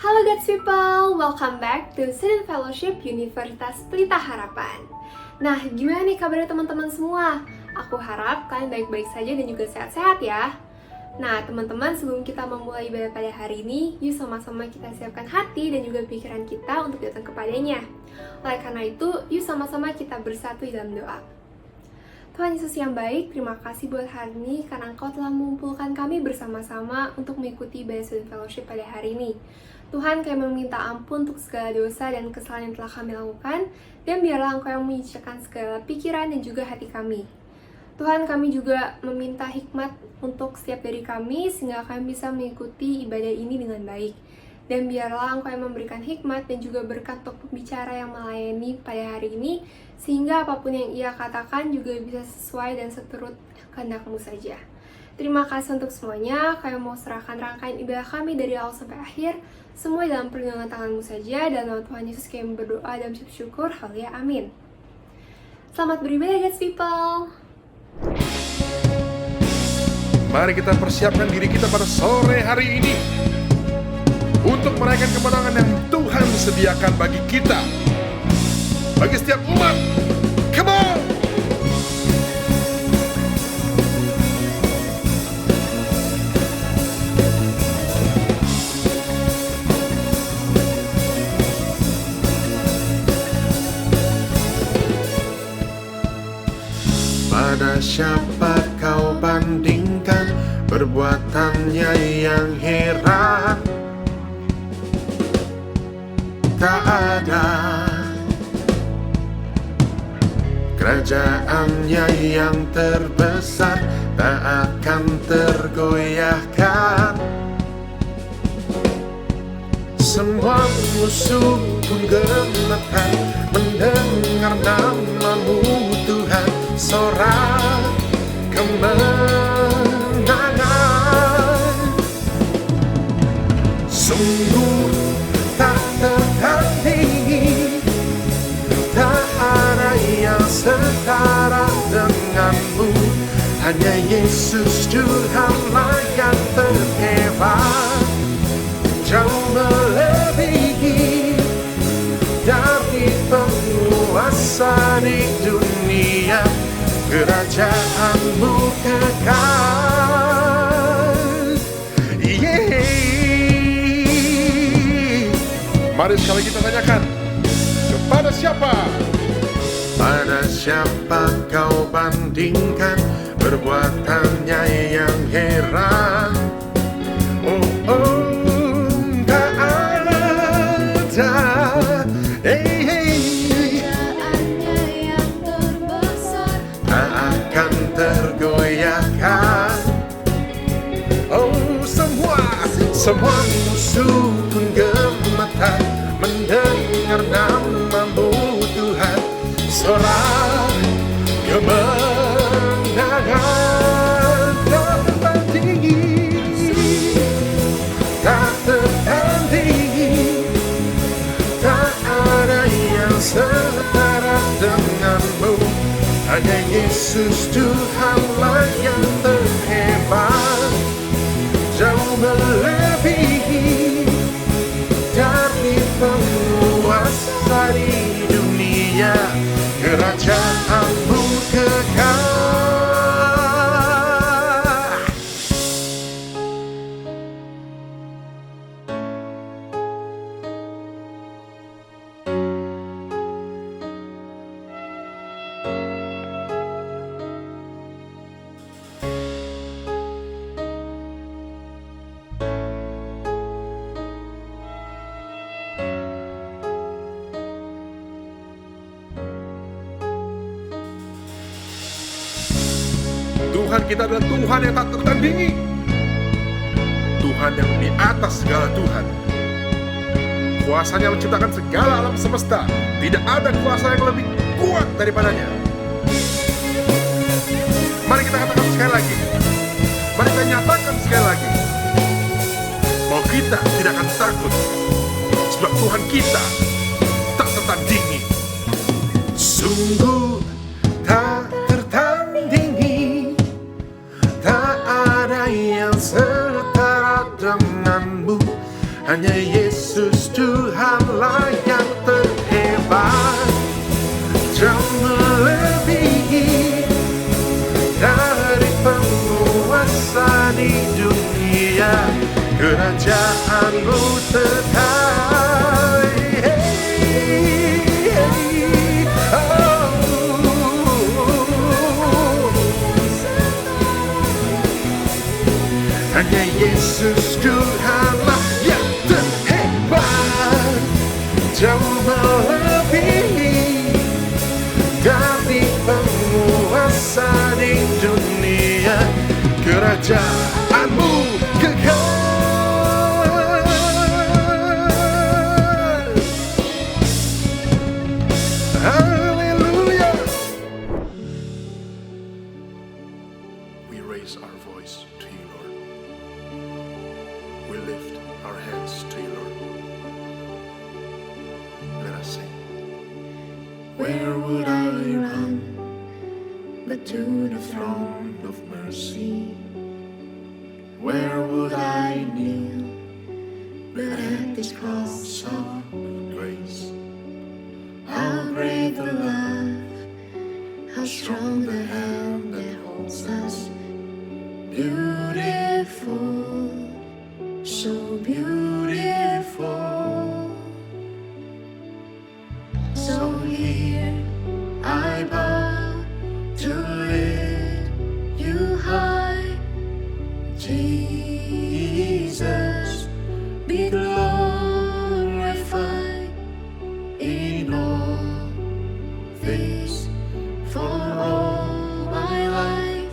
Halo God's People, welcome back to Student Fellowship Universitas Pelita Harapan. Nah, gimana nih kabarnya teman-teman semua? Aku harap kalian baik-baik saja dan juga sehat-sehat ya. Nah, teman-teman, sebelum kita memulai ibadah pada hari ini, yuk sama-sama kita siapkan hati dan juga pikiran kita untuk datang kepadanya. Oleh karena itu, yuk sama-sama kita bersatu dalam doa. Tuhan Yesus yang baik, terima kasih buat hari ini karena Engkau telah mengumpulkan kami bersama-sama untuk mengikuti ibadah Student Fellowship pada hari ini. Tuhan, kami meminta ampun untuk segala dosa dan kesalahan yang telah kami lakukan, dan biarlah Engkau yang menyucikan segala pikiran dan juga hati kami. Tuhan, kami juga meminta hikmat untuk setiap dari kami, sehingga kami bisa mengikuti ibadah ini dengan baik. Dan biarlah Engkau yang memberikan hikmat dan juga berkat untuk pembicara yang melayani pada hari ini, sehingga apapun yang ia katakan juga bisa sesuai dan seturut kehendak-Mu saja. Terima kasih untuk semuanya. Kami mau serahkan rangkaian ibadah kami dari awal sampai akhir, semua dalam perlindungan tangan-Mu saja, dan nama Tuhan Yesus kami berdoa dan syukur. Haleluya, amin. Selamat beribadah, God's People. Mari kita persiapkan diri kita pada sore hari ini untuk merayakan kemenangan yang Tuhan sediakan bagi kita, bagi setiap umat. Come on! Pada siapa kau bandingkan perbuatannya yang heran? Tak ada kerajaannya yang terbesar, tak akan tergoyahkan. Semua musuh pun gemetar mendengar nama-Mu Tuhan. Sorak kemenangan, sungguh tak tertandingi, tak ada yang setara dengan-Mu. Hanya Yesus Tuhanlah yang terhebat, jauh melebihi dari penguasa di dunia. Kerajaan-Mu kekal. Mari sekali kita tanyakan, kepada siapa? Pada siapa kau bandingkan perbuatannya yang heran? Tak ada. Tergoyahkan. Semua musuh pun gemetar mendengar nama-Mu Tuhan. Sorak kemenangan, tak tertandingi, tak tertandingi, tak ada yang setara dengan-Mu. Hanya Yesus Tuhanlah yang terhebat, jauh melebihi dari penguasa di dunia. Kerajaan-Mu kekal. Tuhan kita adalah Tuhan yang tak tertandingi, Tuhan yang di atas segala Tuhan. Kuasanya menciptakan segala alam semesta, tidak ada kuasa yang lebih kuat daripadanya. Mari kita katakan sekali lagi, mari kita nyatakan sekali lagi, bahwa kita tidak akan takut, sebab Tuhan kita tak tertandingi. Sungguh tak tertandingi, tak ada yang setara dengan-Mu. Hanya Yesus Tuhanlah yang terhebat, jauh melebihi dari penguasa di dunia. Kerajaanmu tetap. Hanya Yesus Tuhanlah yang terhebat, jauh melebihi dari penguasa di dunia. Kerajaanmu kekal. Haleluya. We raise our voice to you, Lord. We lift our hands to you, Lord. Let us sing. Where would I run but to the throne of mercy? Where would I kneel but at this cross of Grace. how great the love, how strong the hand that holds us. Beautiful, so beautiful. So here I bow to lift you high. Jesus, be glorified in all this. For all my life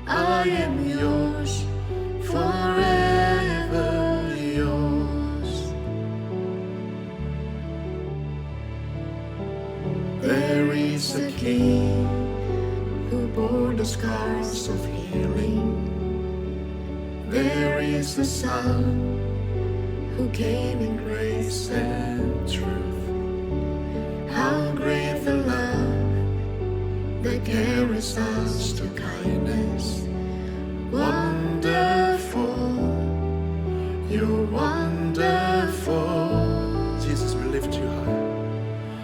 I am yours, forever yours. There is a King who bore the scars of healing. There is a Son who came in grace and truth. How great the love that carries us to kindness. Wonderful, you're wonderful. Jesus, we lift you high.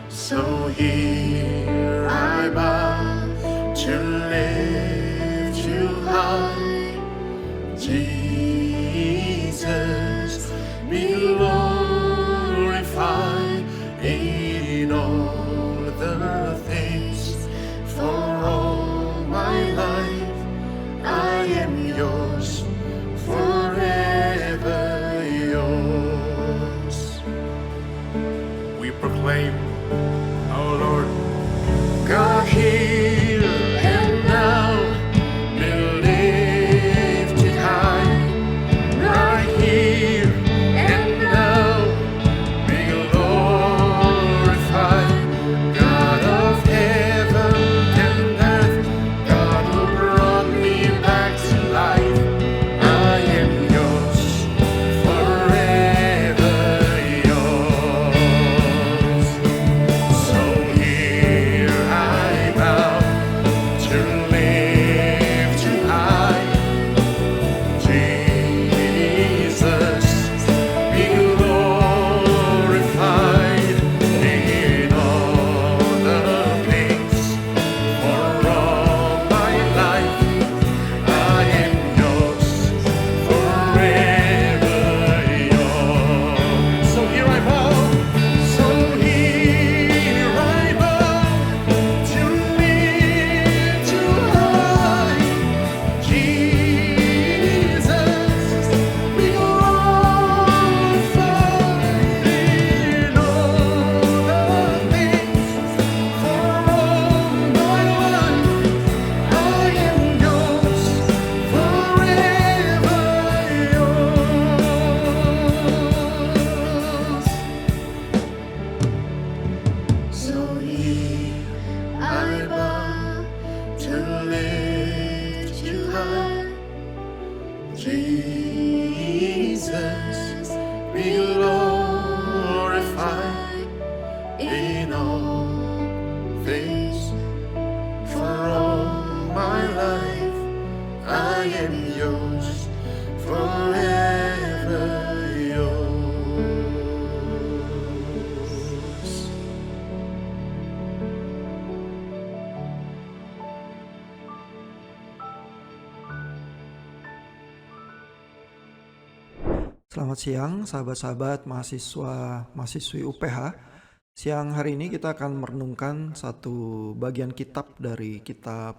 So here I bow to lift you high. Jesus, be glorified in all the things. For all my life I am yours, forever yours. We proclaim, our Lord, God, here and now, be lifted high. Right here and now, be glorified. God of heaven and earth, God who brought me back to life. I am yours, forever yours. So Selamat siang sahabat-sahabat mahasiswi UPH. Siang hari ini kita akan merenungkan satu bagian kitab dari kitab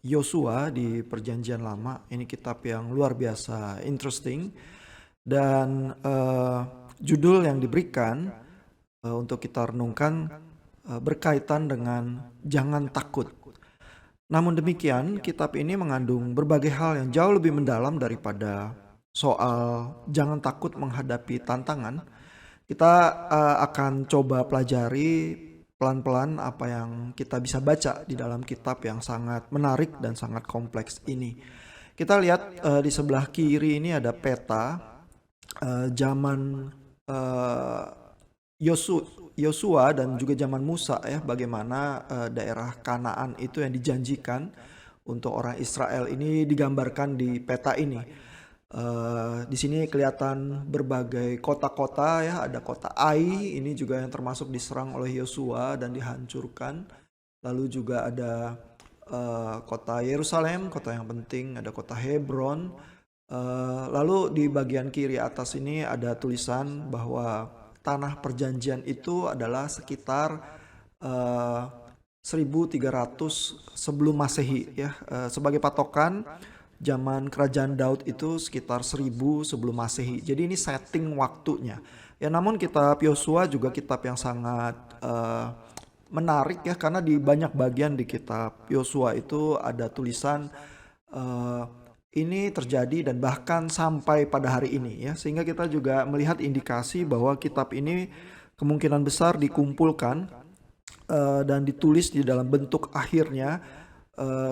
Yosua di Perjanjian Lama. Ini kitab yang luar biasa interesting dan judul yang diberikan untuk kita renungkan berkaitan dengan jangan takut. Namun demikian, kitab ini mengandung berbagai hal yang jauh lebih mendalam daripada soal jangan takut menghadapi tantangan. Kita akan coba pelajari pelan-pelan apa yang kita bisa baca di dalam kitab yang sangat menarik dan sangat kompleks ini. Kita lihat di sebelah kiri ini ada peta zaman Yosua dan juga zaman Musa ya, bagaimana daerah Kanaan itu yang dijanjikan untuk orang Israel ini digambarkan di peta ini. Di sini kelihatan berbagai kota-kota ya, ada kota Ai, ini juga yang termasuk diserang oleh Yosua dan dihancurkan. Lalu juga ada kota Yerusalem, kota yang penting, ada kota Hebron. Lalu di bagian kiri atas ini ada tulisan bahwa tanah perjanjian itu adalah sekitar 1300 sebelum Masehi ya. Sebagai patokan zaman kerajaan Daud itu sekitar 1000 sebelum Masehi. Jadi ini setting waktunya. Ya, namun kitab Yosua juga kitab yang sangat menarik ya, karena di banyak bagian di kitab Yosua itu ada tulisan ini terjadi dan bahkan sampai pada hari ini ya, sehingga kita juga melihat indikasi bahwa kitab ini kemungkinan besar dikumpulkan dan ditulis di dalam bentuk akhirnya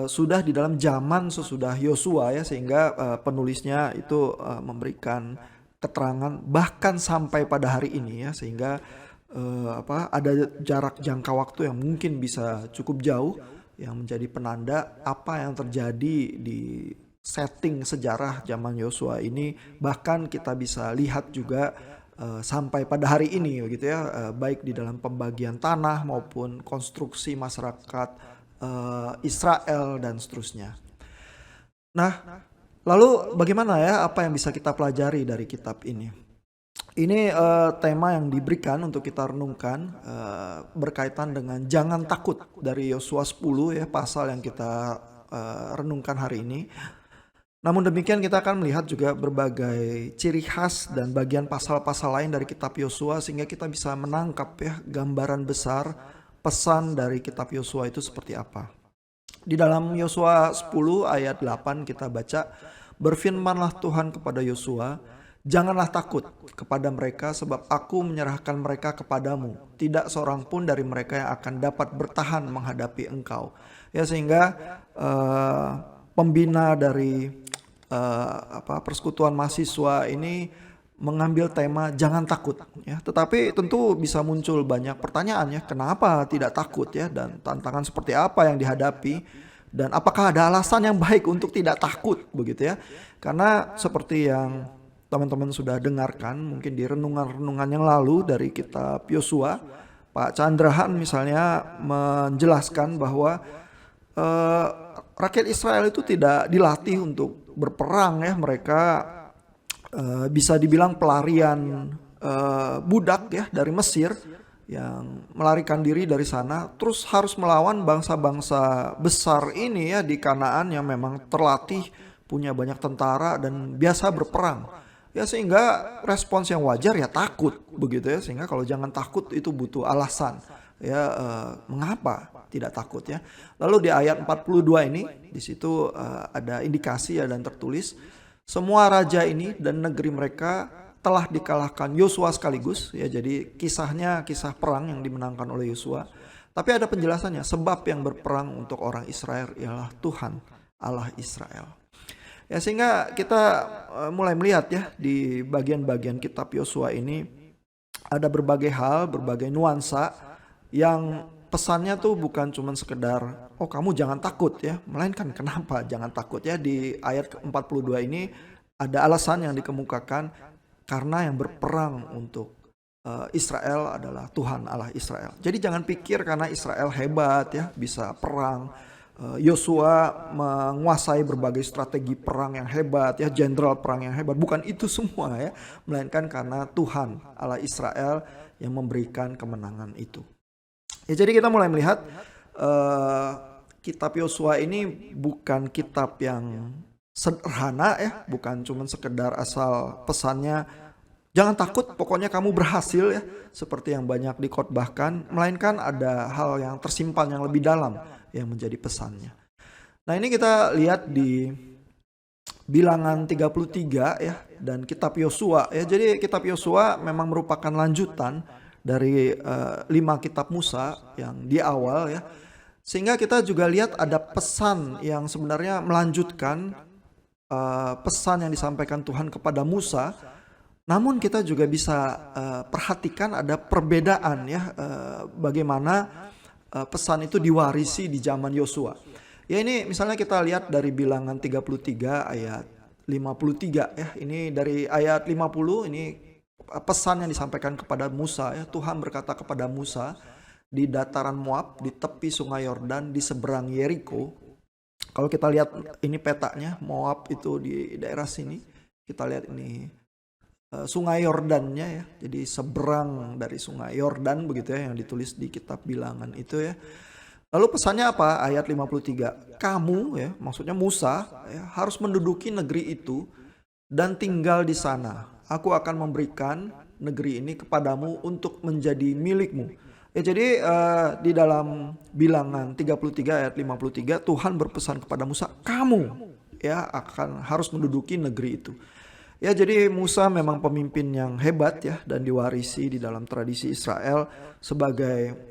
sudah di dalam zaman sesudah Yosua ya, sehingga penulisnya itu memberikan keterangan bahkan sampai pada hari ini ya, sehingga ada jarak jangka waktu yang mungkin bisa cukup jauh yang menjadi penanda apa yang terjadi di setting sejarah zaman Yosua ini. Bahkan kita bisa lihat juga sampai pada hari ini begitu ya, baik di dalam pembagian tanah maupun konstruksi masyarakat Israel dan seterusnya. Nah, lalu bagaimana ya, apa yang bisa kita pelajari dari kitab ini? Ini tema yang diberikan untuk kita renungkan berkaitan dengan jangan takut dari Yosua 10 ya, pasal yang kita renungkan hari ini. Namun demikian kita akan melihat juga berbagai ciri khas dan bagian pasal-pasal lain dari kitab Yosua, sehingga kita bisa menangkap ya gambaran besar pesan dari kitab Yosua itu seperti apa. Di dalam Yosua 10 ayat 8 kita baca, berfirmanlah Tuhan kepada Yosua, janganlah takut kepada mereka sebab aku menyerahkan mereka kepadamu. Tidak seorang pun dari mereka yang akan dapat bertahan menghadapi engkau. Ya, sehingga pembina dari persekutuan mahasiswa ini mengambil tema jangan takut ya. Tetapi tentu bisa muncul banyak pertanyaan ya, kenapa tidak takut ya, dan tantangan seperti apa yang dihadapi, dan apakah ada alasan yang baik untuk tidak takut begitu ya. Karena seperti yang teman-teman sudah dengarkan mungkin di renungan-renungan yang lalu dari kitab Yosua, Pak Chandrahan misalnya menjelaskan bahwa rakyat Israel itu tidak dilatih untuk berperang ya. Mereka bisa dibilang pelarian budak ya dari Mesir, yang melarikan diri dari sana terus harus melawan bangsa-bangsa besar ini ya di Kanaan yang memang terlatih, punya banyak tentara dan biasa berperang. Ya, sehingga respons yang wajar ya takut begitu ya. Sehingga kalau jangan takut itu butuh alasan ya, mengapa tidak takut ya. Lalu di ayat 42 ini di situ ada indikasi ya, dan tertulis semua raja ini dan negeri mereka telah dikalahkan Yosua sekaligus ya. Jadi kisahnya kisah perang yang dimenangkan oleh Yosua. Tapi ada penjelasannya, sebab yang berperang untuk orang Israel ialah Tuhan Allah Israel. Ya, sehingga kita mulai melihat ya di bagian-bagian kitab Yosua ini ada berbagai hal, berbagai nuansa yang pesannya tuh bukan cuma sekedar oh kamu jangan takut ya, melainkan kenapa jangan takut ya. Di ayat 42 ini ada alasan yang dikemukakan, karena yang berperang untuk Israel adalah Tuhan Allah Israel. Jadi jangan pikir karena Israel hebat ya bisa perang, Yosua menguasai berbagai strategi perang yang hebat, ya, jenderal perang yang hebat. Bukan itu semua, ya, melainkan karena Tuhan Allah Israel yang memberikan kemenangan itu. Ya, jadi kita mulai melihat kitab Yosua ini bukan kitab yang sederhana, ya, bukan cuma sekedar asal pesannya jangan takut, pokoknya kamu berhasil, ya, seperti yang banyak dikhotbahkan, melainkan ada hal yang tersimpan yang lebih dalam yang menjadi pesannya. Nah, ini kita lihat di Bilangan 33, ya, dan kitab Yosua, ya. Jadi kitab Yosua memang merupakan lanjutan dari 5 kitab Musa yang di awal, ya. Sehingga kita juga lihat ada pesan yang sebenarnya melanjutkan pesan yang disampaikan Tuhan kepada Musa. Namun kita juga bisa perhatikan ada perbedaan, ya, bagaimana pesan itu diwarisi di zaman Yosua. Ya, ini misalnya kita lihat dari Bilangan 33 ayat 53, ya. Ini dari ayat 50, ini pesan yang disampaikan kepada Musa, ya. Tuhan berkata kepada Musa di dataran Moab, di tepi sungai Yordan, di seberang Yeriko. Kalau kita lihat ini petanya, Moab itu di daerah sini. Kita lihat ini sungai Yordannya, ya. Jadi seberang dari sungai Yordan begitu, ya, yang ditulis di kitab Bilangan itu, ya. Lalu pesannya apa? Ayat 53. Kamu, ya, maksudnya Musa, ya, harus menduduki negeri itu dan tinggal di sana. Aku akan memberikan negeri ini kepadamu untuk menjadi milikmu. Ya, jadi di dalam Bilangan 33 ayat 53 Tuhan berpesan kepada Musa, kamu, ya, akan harus menduduki negeri itu. Ya, jadi Musa memang pemimpin yang hebat, ya, dan diwarisi di dalam tradisi Israel sebagai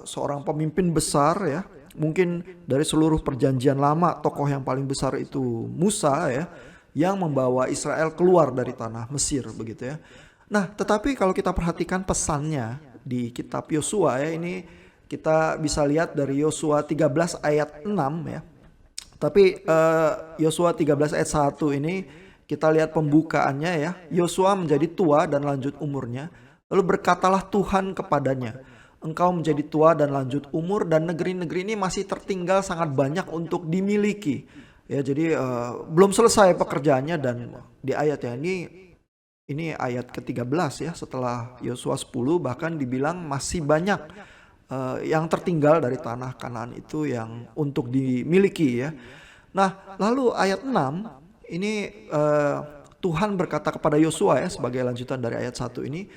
seorang pemimpin besar, ya. Mungkin dari seluruh perjanjian lama tokoh yang paling besar itu Musa, ya, yang membawa Israel keluar dari tanah Mesir begitu, ya. Nah, tetapi kalau kita perhatikan pesannya di kitab Yosua, ya, ini kita bisa lihat dari Yosua 13 ayat 6, ya. Tapi Yosua 13 ayat 1 ini kita lihat pembukaannya, ya. Yosua menjadi tua dan lanjut umurnya. Lalu berkatalah Tuhan kepadanya, engkau menjadi tua dan lanjut umur dan negeri-negeri ini masih tertinggal sangat banyak untuk dimiliki. Ya, jadi belum selesai pekerjaannya, dan di ayatnya ini ayat ke-13, ya, setelah Yosua 10 bahkan dibilang masih banyak yang tertinggal dari tanah Kanaan itu yang untuk dimiliki, ya. Nah, lalu ayat 6 ini Tuhan berkata kepada Yosua, ya, sebagai lanjutan dari ayat 1 ini.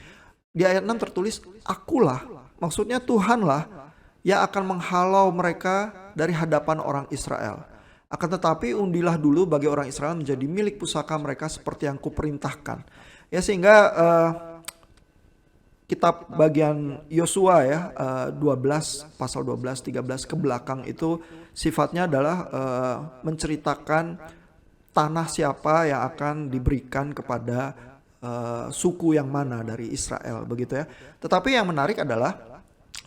Di ayat 6 tertulis, akulah, maksudnya Tuhanlah yang akan menghalau mereka dari hadapan orang Israel. Akan tetapi undilah dulu bagi orang Israel menjadi milik pusaka mereka seperti yang kuperintahkan. Ya, sehingga kitab bagian Yosua, ya, 12 pasal 12 13 ke belakang itu sifatnya adalah menceritakan tanah siapa yang akan diberikan kepada suku yang mana dari Israel begitu, ya. Tetapi yang menarik adalah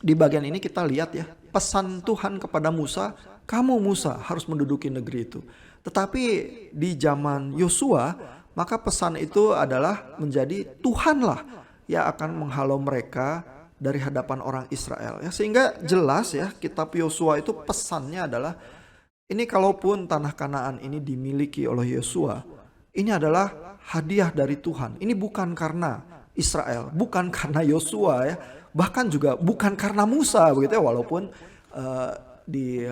di bagian ini kita lihat, ya, pesan Tuhan kepada Musa, kamu Musa harus menduduki negeri itu. Tetapi di zaman Yosua, maka pesan itu adalah menjadi Tuhanlah yang akan menghalau mereka dari hadapan orang Israel, ya. Sehingga jelas, ya, kitab Yosua itu pesannya adalah ini kalaupun tanah Kanaan ini dimiliki oleh Yosua, ini adalah hadiah dari Tuhan. Ini bukan karena Israel, bukan karena Yosua, ya, bahkan juga bukan karena Musa begitu, ya. Walaupun di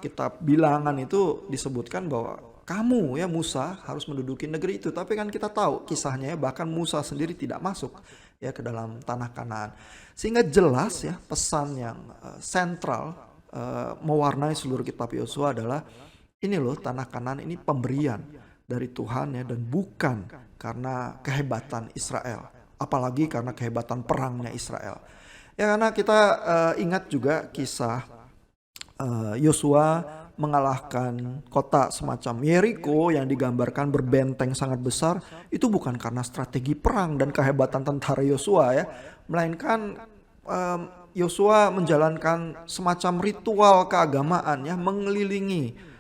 kitab Bilangan itu disebutkan bahwa kamu, ya, Musa harus menduduki negeri itu. Tapi kan kita tahu kisahnya, ya, bahkan Musa sendiri tidak masuk, ya, ke dalam tanah Kanaan. Sehingga jelas, ya, pesan yang sentral mewarnai seluruh kitab Yosua adalah ini loh, tanah Kanaan ini pemberian dari Tuhan, ya, dan bukan karena kehebatan Israel, apalagi karena kehebatan perangnya Israel. Ya, karena kita ingat juga kisah Yosua mengalahkan kota semacam Yeriko yang digambarkan berbenteng sangat besar, itu bukan karena strategi perang dan kehebatan tentara Yosua, ya, melainkan Yosua menjalankan semacam ritual keagamaan, ya, mengelilingi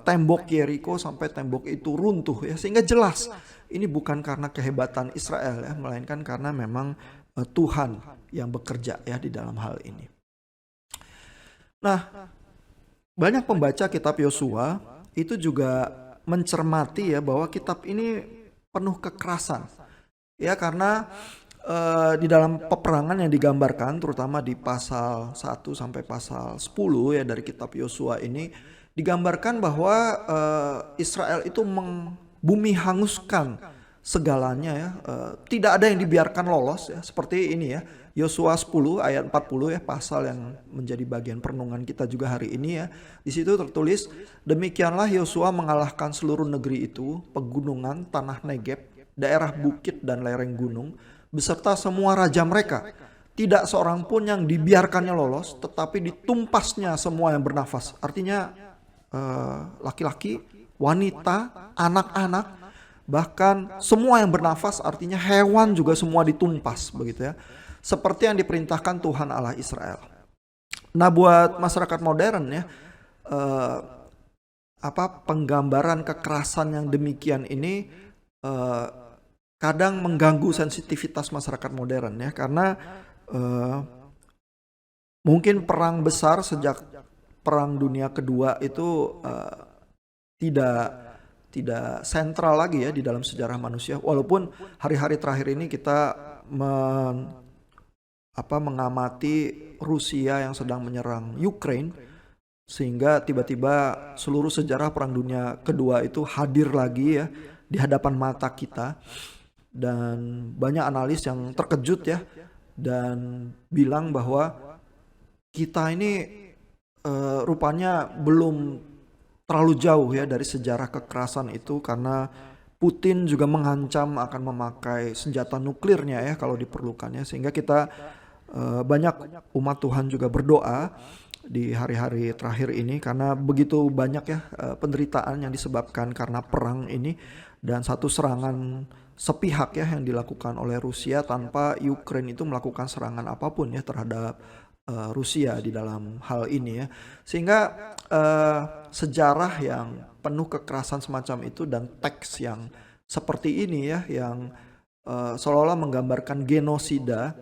tembok Yeriko sampai tembok itu runtuh, ya. Sehingga jelas ini bukan karena kehebatan Israel, ya, melainkan karena memang Tuhan yang bekerja, ya, di dalam hal ini. Nah, banyak pembaca kitab Yosua itu juga mencermati ya bahwa kitab ini penuh kekerasan. Ya karena di dalam peperangan yang digambarkan terutama di pasal 1 sampai pasal 10 ya dari kitab Yosua ini digambarkan bahwa Israel itu bumi hanguskan segalanya ya. Tidak ada yang dibiarkan lolos ya, seperti ini ya. Yosua 10 ayat 40 ya, pasal yang menjadi bagian perenungan kita juga hari ini ya. Di situ tertulis, demikianlah Yosua mengalahkan seluruh negeri itu, pegunungan, tanah Negeb, daerah bukit dan lereng gunung, beserta semua raja mereka. Tidak seorang pun yang dibiarkannya lolos, tetapi ditumpasnya semua yang bernafas. Artinya laki-laki, wanita, anak-anak, bahkan semua yang bernafas, artinya hewan juga semua ditumpas begitu ya. Seperti yang diperintahkan Tuhan Allah Israel. Nah buat masyarakat modern ya, penggambaran kekerasan yang demikian ini kadang mengganggu sensitivitas masyarakat modern ya, karena mungkin perang besar sejak Perang Dunia Kedua itu tidak sentral lagi ya di dalam sejarah manusia. Walaupun hari-hari terakhir ini kita mengamati Rusia yang sedang menyerang Ukraine, sehingga tiba-tiba seluruh sejarah Perang Dunia Kedua itu hadir lagi ya di hadapan mata kita, dan banyak analis yang terkejut ya dan bilang bahwa kita ini rupanya belum terlalu jauh ya dari sejarah kekerasan itu, karena Putin juga mengancam akan memakai senjata nuklirnya ya kalau diperlukannya, sehingga kita banyak umat Tuhan juga berdoa di hari-hari terakhir ini karena begitu banyak ya penderitaan yang disebabkan karena perang ini, dan satu serangan sepihak ya yang dilakukan oleh Rusia tanpa Ukraine itu melakukan serangan apapun ya terhadap Rusia di dalam hal ini ya, sehingga sejarah yang penuh kekerasan semacam itu dan teks yang seperti ini ya yang seolah-olah menggambarkan genosida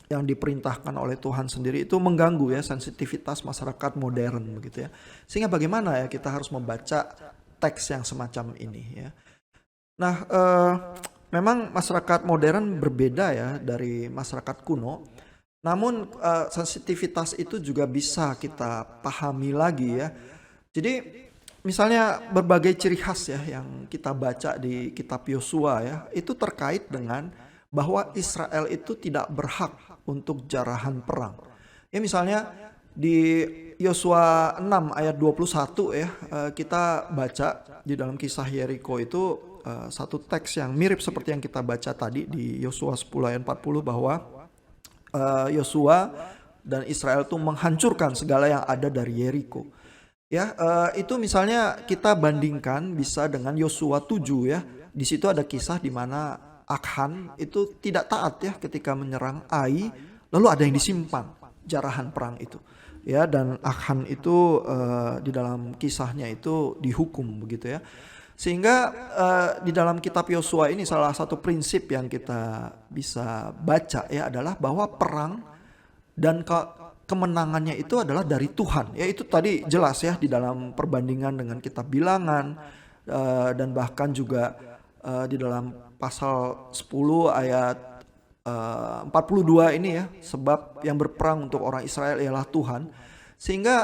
yang diperintahkan oleh Tuhan sendiri itu mengganggu ya sensitivitas masyarakat modern begitu ya. Sehingga bagaimana ya kita harus membaca teks yang semacam ini ya. Nah, memang masyarakat modern berbeda ya dari masyarakat kuno. Namun sensitivitas itu juga bisa kita pahami lagi ya. Jadi misalnya berbagai ciri khas ya yang kita baca di kitab Yosua ya, itu terkait dengan bahwa Israel itu tidak berhak untuk jarahan perang. Ya misalnya di Yosua 6 ayat 21 ya, kita baca di dalam kisah Yeriko itu satu teks yang mirip seperti yang kita baca tadi di Yosua 10 ayat 40 bahwa Yosua dan Israel itu menghancurkan segala yang ada dari Yeriko. Ya, itu misalnya kita bandingkan bisa dengan Yosua 7 ya. Di situ ada kisah di mana Akhan itu tidak taat ya ketika menyerang Ai, lalu ada yang disimpan jarahan perang itu. Ya, dan Akhan itu di dalam kisahnya itu dihukum begitu ya. Sehingga di dalam kitab Yosua ini salah satu prinsip yang kita bisa baca ya adalah bahwa perang dan kemenangannya itu adalah dari Tuhan. Ya itu tadi jelas ya di dalam perbandingan dengan kitab Bilangan dan bahkan juga di dalam pasal 10 ayat 42 ini ya, sebab yang berperang untuk orang Israel ialah Tuhan. Sehingga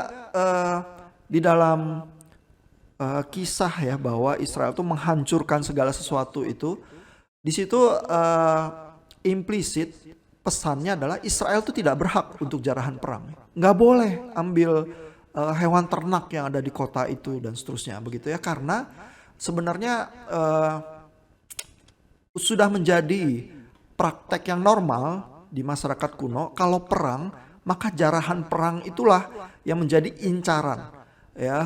di dalam kisah ya bahwa Israel itu menghancurkan segala sesuatu itu, di situ implisit pesannya adalah Israel itu tidak berhak untuk jarahan perang. Nggak boleh ambil hewan ternak yang ada di kota itu dan seterusnya begitu ya, karena sebenarnya sudah menjadi praktek yang normal di masyarakat kuno. Kalau perang, maka jarahan perang itulah yang menjadi incaran ya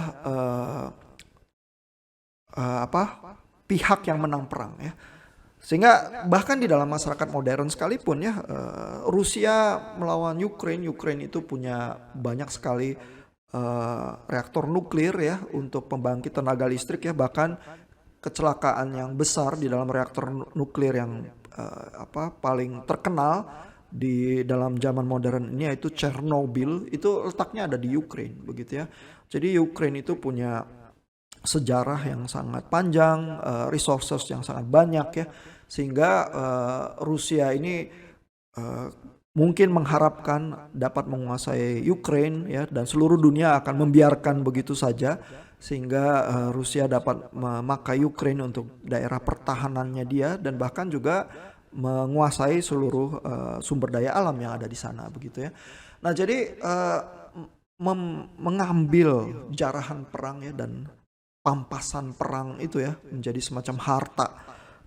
pihak yang menang perang ya. Sehingga bahkan di dalam masyarakat modern sekalipun ya, Rusia melawan Ukraine itu punya banyak sekali reaktor nuklir ya untuk pembangkit tenaga listrik ya. Bahkan kecelakaan yang besar di dalam reaktor nuklir yang paling terkenal di dalam zaman modern ini, yaitu Chernobyl, itu letaknya ada di Ukraine begitu ya. Jadi Ukraine itu punya sejarah yang sangat panjang, resources yang sangat banyak ya, sehingga Rusia ini mungkin mengharapkan dapat menguasai Ukraine ya, dan seluruh dunia akan membiarkan begitu saja sehingga Rusia dapat memakai Ukraine untuk daerah pertahanannya dia, dan bahkan juga menguasai seluruh sumber daya alam yang ada di sana begitu ya. Nah, jadi mengambil jarahan perang ya dan pampasan perang itu ya menjadi semacam harta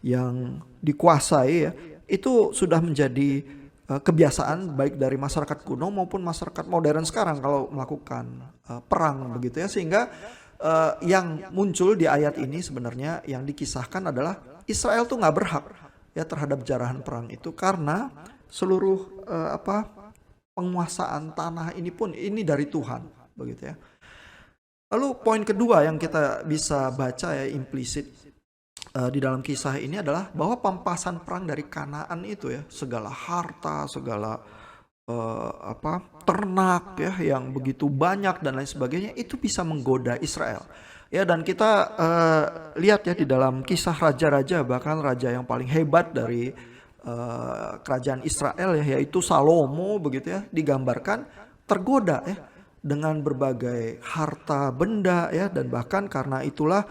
yang dikuasai ya, itu sudah menjadi kebiasaan baik dari masyarakat kuno maupun masyarakat modern sekarang kalau melakukan perang begitu ya. Sehingga yang muncul di ayat ini sebenarnya yang dikisahkan adalah Israel tuh nggak berhak ya terhadap jarahan perang itu, karena seluruh penguasaan tanah ini pun ini dari Tuhan begitu ya. Lalu poin kedua yang kita bisa baca ya implisit di dalam kisah ini adalah bahwa pampasan perang dari Kanaan itu ya, segala harta, segala ternak ya yang begitu banyak dan lain sebagainya, itu bisa menggoda Israel. Ya, dan kita lihat ya di dalam kisah raja-raja, bahkan raja yang paling hebat dari kerajaan Israel ya, yaitu Salomo begitu ya, digambarkan tergoda ya dengan berbagai harta benda ya, dan bahkan karena itulah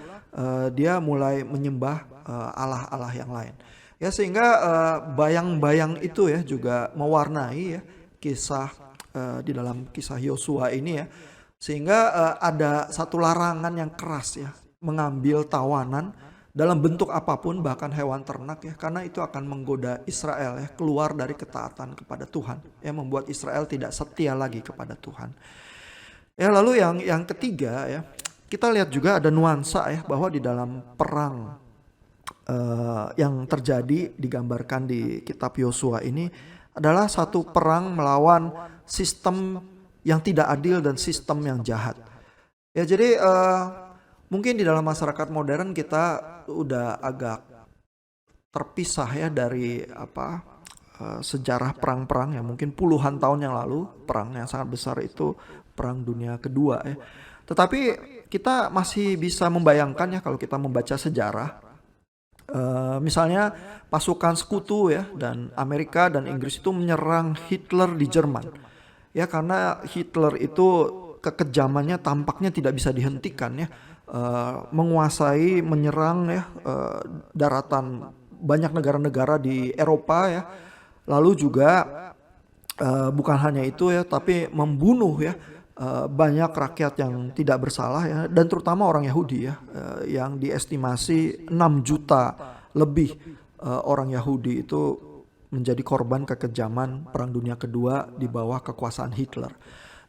dia mulai menyembah allah-allah yang lain. Ya, sehingga bayang-bayang itu ya juga mewarnai ya kisah di dalam kisah Yosua ini ya. Sehingga ada satu larangan yang keras ya, mengambil tawanan dalam bentuk apapun, bahkan hewan ternak ya, karena itu akan menggoda Israel ya keluar dari ketaatan kepada Tuhan ya, membuat Israel tidak setia lagi kepada Tuhan. Ya, lalu yang ketiga ya, kita lihat juga ada nuansa ya bahwa di dalam perang yang terjadi digambarkan di kitab Yosua ini adalah satu perang melawan sistem yang tidak adil dan sistem yang jahat. Ya, jadi mungkin di dalam masyarakat modern kita udah agak terpisah ya dari sejarah perang-perang ya, mungkin puluhan tahun yang lalu perang yang sangat besar itu Perang Dunia Kedua ya. Tetapi kita masih bisa membayangkan ya kalau kita membaca sejarah, misalnya pasukan sekutu ya dan Amerika dan Inggris itu menyerang Hitler di Jerman. Ya, karena Hitler itu kekejamannya tampaknya tidak bisa dihentikan ya, menguasai, menyerang ya daratan banyak negara-negara di Eropa ya. Lalu juga bukan hanya itu ya, tapi membunuh ya banyak rakyat yang tidak bersalah ya, dan terutama orang Yahudi ya, yang diestimasi 6 juta lebih orang Yahudi itu menjadi korban kekejaman Perang Dunia Kedua di bawah kekuasaan Hitler.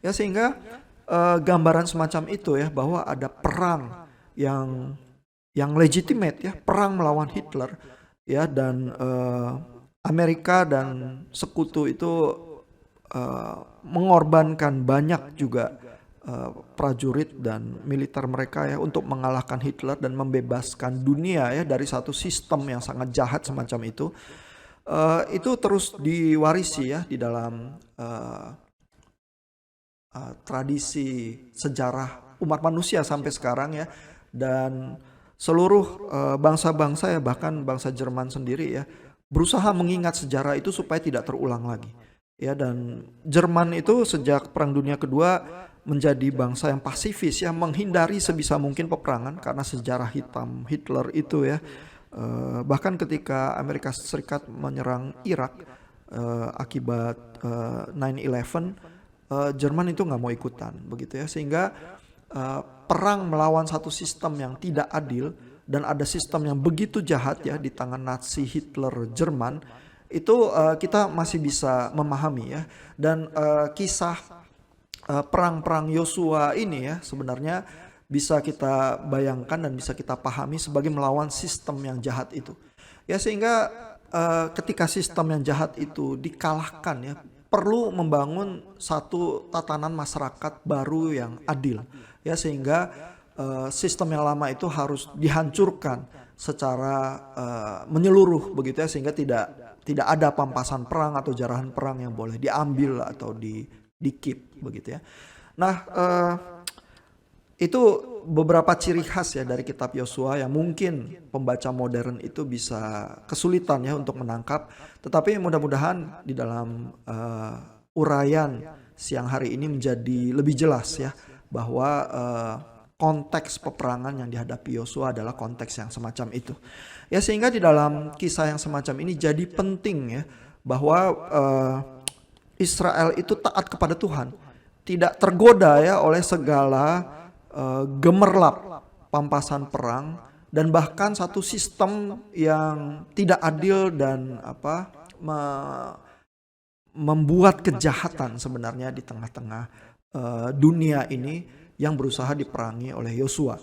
Ya, sehingga gambaran semacam itu ya, bahwa ada perang yang legitimate ya, perang melawan Hitler ya, dan Amerika dan sekutu itu mengorbankan banyak juga prajurit dan militer mereka ya untuk mengalahkan Hitler dan membebaskan dunia ya dari satu sistem yang sangat jahat semacam itu. Itu terus diwarisi ya di dalam tradisi sejarah umat manusia sampai sekarang ya, dan seluruh bangsa-bangsa ya, bahkan bangsa Jerman sendiri ya, berusaha mengingat sejarah itu supaya tidak terulang lagi ya. Dan Jerman itu sejak Perang Dunia Kedua menjadi bangsa yang pasifis ya, menghindari sebisa mungkin peperangan karena sejarah hitam Hitler itu ya. Bahkan ketika Amerika Serikat menyerang Irak akibat 9/11, Jerman itu nggak mau ikutan begitu ya, sehingga perang melawan satu sistem yang tidak adil dan ada sistem yang begitu jahat ya di tangan Nazi Hitler Jerman itu kita masih bisa memahami ya. Dan kisah perang-perang Yosua ini ya sebenarnya bisa kita bayangkan dan bisa kita pahami sebagai melawan sistem yang jahat itu. Ya, sehingga ketika sistem yang jahat itu dikalahkan ya, perlu membangun satu tatanan masyarakat baru yang adil. Ya, sehingga sistem yang lama itu harus dihancurkan secara menyeluruh begitu ya, sehingga tidak Tidak ada pampasan perang atau jarahan perang yang boleh diambil atau di keep begitu ya. Nah, itu beberapa ciri khas ya dari kitab Yosua yang mungkin pembaca modern itu bisa kesulitan ya untuk menangkap. Tetapi mudah-mudahan di dalam uraian siang hari ini menjadi lebih jelas ya bahwa konteks peperangan yang dihadapi Yosua adalah konteks yang semacam itu. Ya sehingga di dalam kisah yang semacam ini jadi penting ya bahwa Israel itu taat kepada Tuhan, tidak tergoda ya oleh segala gemerlap pampasan perang dan bahkan satu sistem yang tidak adil dan membuat kejahatan sebenarnya di tengah-tengah dunia ini yang berusaha diperangi oleh Yosua.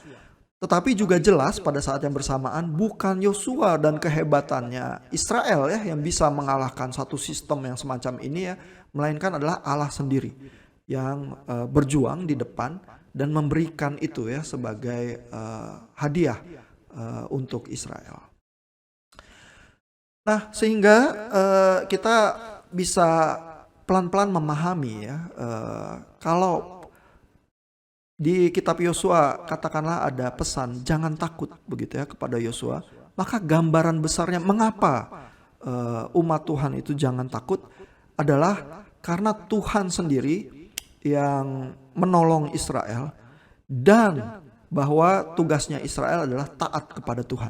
Tetapi juga jelas pada saat yang bersamaan bukan Yosua dan kehebatannya Israel ya yang bisa mengalahkan satu sistem yang semacam ini ya, melainkan adalah Allah sendiri yang berjuang di depan dan memberikan itu ya sebagai hadiah untuk Israel. Nah, sehingga kita bisa pelan-pelan memahami ya kalau di kitab Yosua katakanlah ada pesan jangan takut begitu ya kepada Yosua, maka gambaran besarnya mengapa umat Tuhan itu jangan takut adalah karena Tuhan sendiri yang menolong Israel dan bahwa tugasnya Israel adalah taat kepada Tuhan.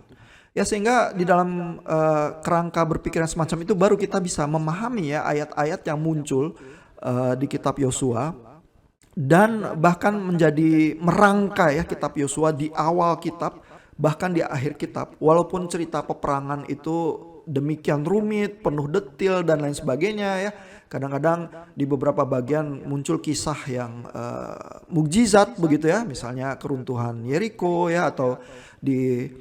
Ya sehingga di dalam kerangka berpikiran semacam itu baru kita bisa memahami ya ayat-ayat yang muncul di kitab Yosua dan bahkan menjadi merangkai ya kitab Yosua di awal kitab bahkan di akhir kitab. Walaupun cerita peperangan itu demikian rumit, penuh detil dan lain sebagainya ya. Kadang-kadang di beberapa bagian muncul kisah yang mukjizat begitu ya, misalnya keruntuhan Yeriko ya, atau di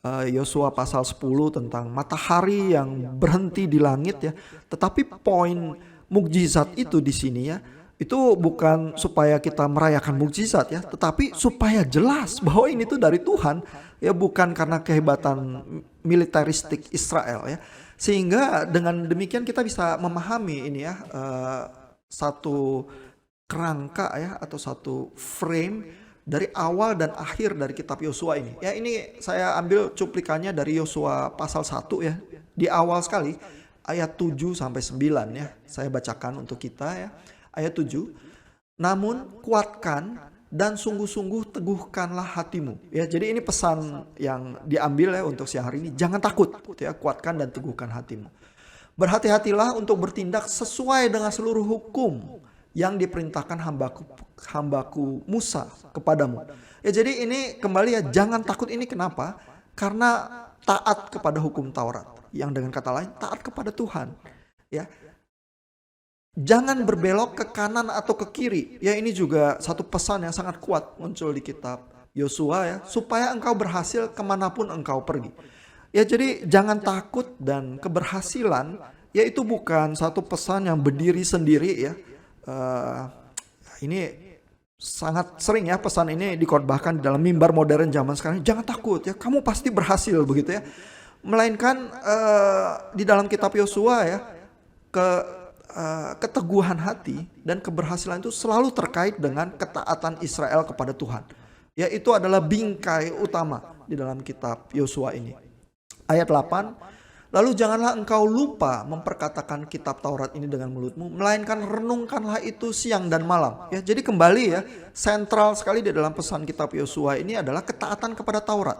Yosua pasal 10 tentang matahari yang berhenti di langit ya. Tetapi poin mukjizat itu di sini ya, itu bukan supaya kita merayakan mukjizat ya, tetapi supaya jelas bahwa ini tuh dari Tuhan ya, bukan karena kehebatan militeristik Israel ya. Sehingga dengan demikian kita bisa memahami ini ya satu kerangka ya atau satu frame dari awal dan akhir dari kitab Yosua ini. Ya ini saya ambil cuplikannya dari Yosua pasal 1 ya. Di awal sekali ayat 7 sampai 9 ya. Saya bacakan untuk kita ya. Ayat 7. Namun kuatkan dan sungguh-sungguh teguhkanlah hatimu. Ya, jadi ini pesan yang diambil ya untuk siang hari ini. Jangan takut, ya, kuatkan dan teguhkan hatimu. Berhati-hatilah untuk bertindak sesuai dengan seluruh hukum yang diperintahkan hambaku Musa kepadamu. Ya, jadi ini kembali ya, jangan takut ini kenapa? Karena taat kepada hukum Taurat. Yang dengan kata lain taat kepada Tuhan. Ya. Jangan berbelok ke kanan atau ke kiri. Ya ini juga satu pesan yang sangat kuat muncul di kitab Yosua ya. Supaya engkau berhasil kemanapun engkau pergi. Ya jadi jangan takut dan keberhasilan. Ya itu bukan satu pesan yang berdiri sendiri ya. Ini sangat sering ya pesan ini dikhotbahkan di dalam mimbar modern zaman sekarang. Jangan takut ya, kamu pasti berhasil begitu ya. Melainkan di dalam kitab Yosua ya. Keteguhan hati dan keberhasilan itu selalu terkait dengan ketaatan Israel kepada Tuhan. Ya itu adalah bingkai utama di dalam kitab Yosua ini. Ayat 8. Lalu janganlah engkau lupa memperkatakan kitab Taurat ini dengan mulutmu, melainkan renungkanlah itu siang dan malam. Ya jadi kembali ya, sentral sekali di dalam pesan kitab Yosua ini adalah ketaatan kepada Taurat,